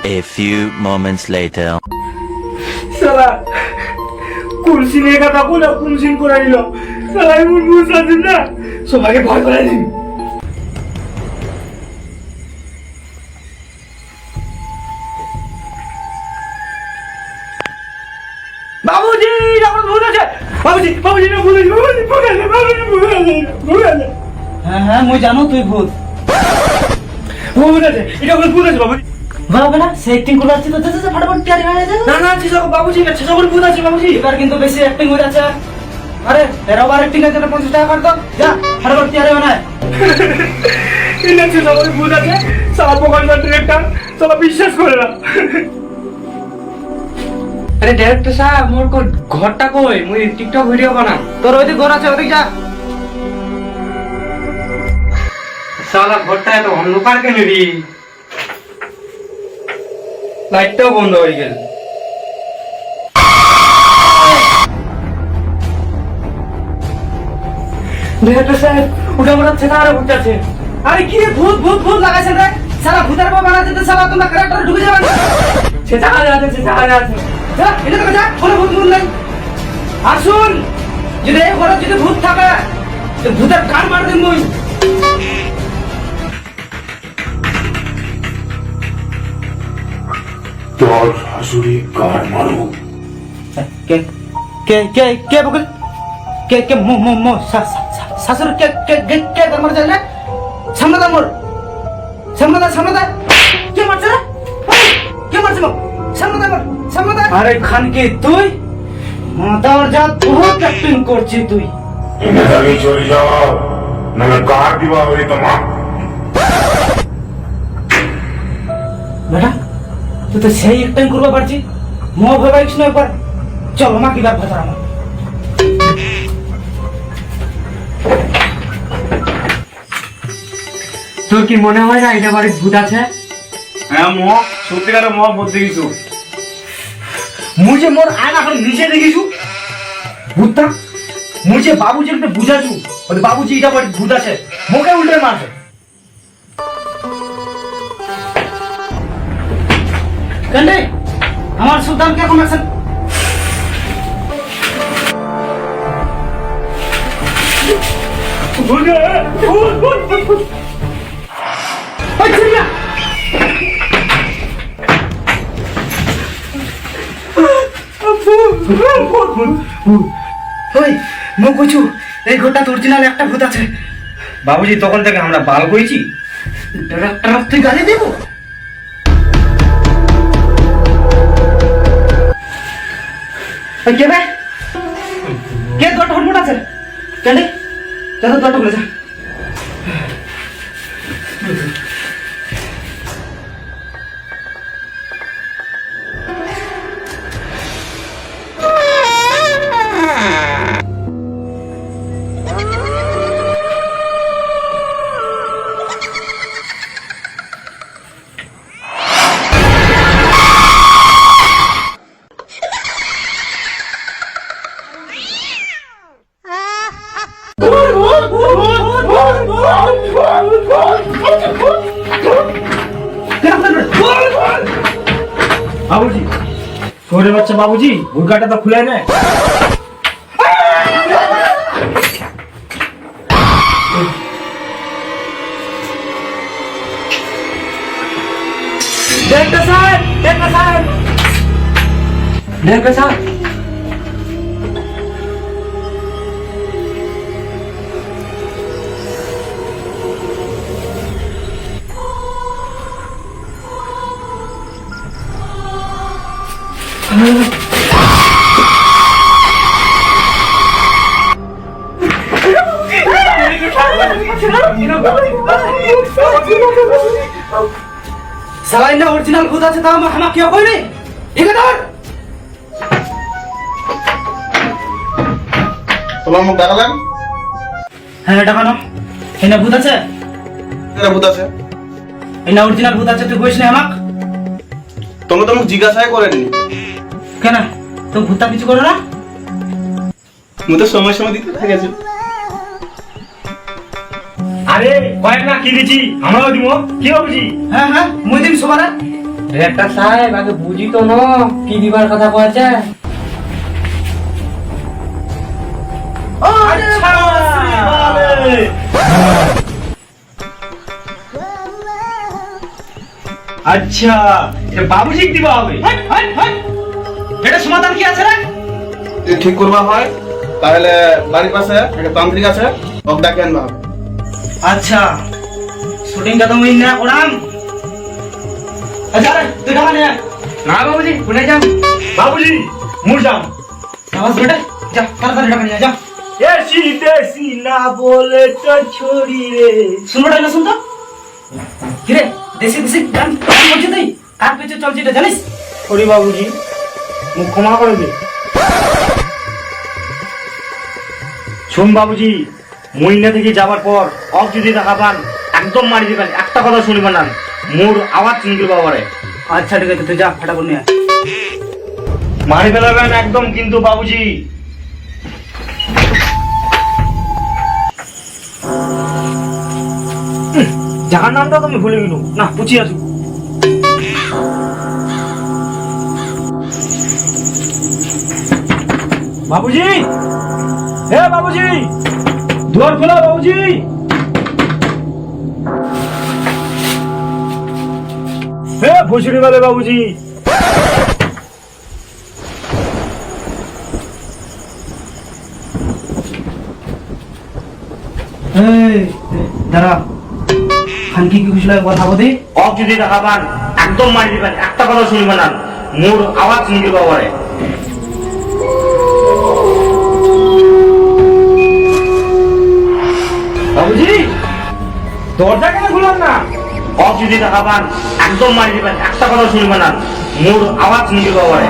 A few moments later. সালা কুলসিনে কথা বলে কুলসিন করে নিল সালা এমন বুঝা দিন না সবাইকে ভয় করে দিন বাবুজি যখন ভূত আছে বাবুজি না ভূত আছে ভূত আছে হ্যাঁ মই জানো তুই ভূত ভূত আছে এটা কোনো ভূত আছে বাবুজি বাবা না সে অ্যাক্টিং করে আছে তো তো ফটাফট তৈরি হয়ে যায় না ছেসা বাবুজি না ছেসা করে ভূত আছে বাবুজি এবার কিন্তু বেশি অ্যাক্টিং হয়ে যাচ্ছে আরে এর ওভার অ্যাক্টিং আছে 50 টাকা কর তো যা ফটাফট তৈরি হয়ে না এটা ছেসা করে ভূত আছে সালা প্রোগ্রাম ডিরেক্টর সালা বিশ্বাস করে না আরে ডাইরেক্টর সাহেব মোর ঘরটা কই মুই টিকটক ভিডিও বানাম তোর ওইদিকে ঘর আছে ওদিকে যা সালা ঘরটা এত অন্ধকার কেন রে লাইটটাও বন্ধ হয়ে গেল ডিরেক্টর সাহেব ওটা মনে হচ্ছে না আরে ভূত আছে আরে কি রে ভূত লাগাইছে রে সারা ভূতের বাবা বানাতে তো সারা তোমরা ক্যারেক্টার ঢুকে যাবে ছেসা আছে যা এটা তো যা কোনো ভূত নাই আসুন যদি এই ঘরে যদি ভূত থাকে তো ভূতের কান মার দিন মই তোর শাশুড়ি কার মারু কে বকুল কে মো শাশুড়ি কে তোমার জানে সামনে দা কে মারছে রে কে মারছে মো সামনে দা আরে খান কে তুই মাতার জাত বহুত অ্যাক্টিং করছিস তুই এনে দাঁড়ি চলে যাও না কার দিবা হই তোমা বেটা তুই তো সেই অ্যাক্টিং করবা পারছিস মো ভাবাইছ না একবার চল মা কি বার ভাতা আমার তোর কি মনে হয় না এটা বাড়ির ভূত আছে হ্যাঁ মো সত্যিকারের মো বলতে গেছো মুঝে মোর আয়না এখন নিজে দেখিছু ভূতটা মুঝে বাবুজি একটা বুঝাছু বলে বাবুজি এটা বাড়ি ভূত আছে মোকে উল্টে মারছে কেন আমার সুলতানকে এখন আছেন ভূত ওই মো কইছু এই ঘরটা অরিজিনাল একটা ভূত আছে বাবুজি তখন থেকে আমরা বাল কইছি ডাইরেক্টর তুই গালি দেব কে ভাই কে দরটা হটমট আছে কেন যা তো দরটা খুলে যা বাবুজি ছোট বাচ্চা বাবুজি ভুলকাটা তো খুলে নেয় ডাইরেক্টর সাহেব সালাইন না অরিজিনাল ভূত আছে তা আমার কি কই নি ঠিক আছে তোমার মুখ দেখালেন হ্যাঁ এটা কেন এনে ভূত আছে এটা ভূত আছে এনে অরিজিনাল ভূত আছে তুই কইস না আমাক তোমরা তো মুখ জিজ্ঞাসাই করেননি কেন তো ভূতটা কিছু করো না মুই তো সময় দিতে থেকেছে আরে কয়েক না কি দিছি আমরাও দিব কি বাবুজি? হ্যাঁ হ্যাঁ মুই দিম সবারে। ডিরেক্টর সাহেব আগে বুঝি তো না কি দিবার কথা কয়েছে। আচ্ছা এটা বাবুজি দিবা হবে। এটা সমাধান কি আছে রে? যদি ঠিক করবা হয় তাহলে বাড়ির পাশে একটা তান্ত্রিক আছে, ওকে ডাকে আনবা হবে। আচ্ছা শুটিংটা তো মুই না করাম। আচ্ছা রে তুই টাকা নিয়ে আয়। না বাবুজি শুনে যান। বাবুজি মুর যাম। আওয়াজ বেটে যা তাড়াতাড়ি টাকা নিয়ে আয়, যা। এসি দেশি না বলে তো ছড়ি রে। শুনবো না শুনতো কি রে? দেশি দেশি গান বলছিস তুই? কার পেছনে চলছিস এটা জানিস? ছড়ি বাবুজি মুখ ক্ষমা করে দে। শোন বাবুজি মইনা থেকে যাবার পর অফ যদি দেখা পান একদম মারি দিবেন, একটা কথা শুনবেন না, মোর আওয়াজ শুনবি বাবারে। আচ্ছা ঠিক আছে তুই যা ফাটাফট নিয়ে আয়। মারি ফেলাবেন একদম কিন্তু বাবুজি। যার নামটা তুমি ভুলে গেল না, পুচি আসু। বাবুজি হে বাবুজি, দুয়ার খোলা বাবুজি। হে ভুসুড়ি বালে বাবুজি। এই দাঁড়া, খানকি কি কুশলা কথা বলি? অফ যদি দেখা পান একদম মারি দিবেন, একটা কথা শুনবেন না, মোর আওয়াজ শুনবি বাবারে। বাবুজি দরজা কেন খুলাম না? অফ যদি দেখা পান একদম মারি দিবেন, একটা কথা শুনবেন না, মোর আওয়াজ শুনবি বাবারে।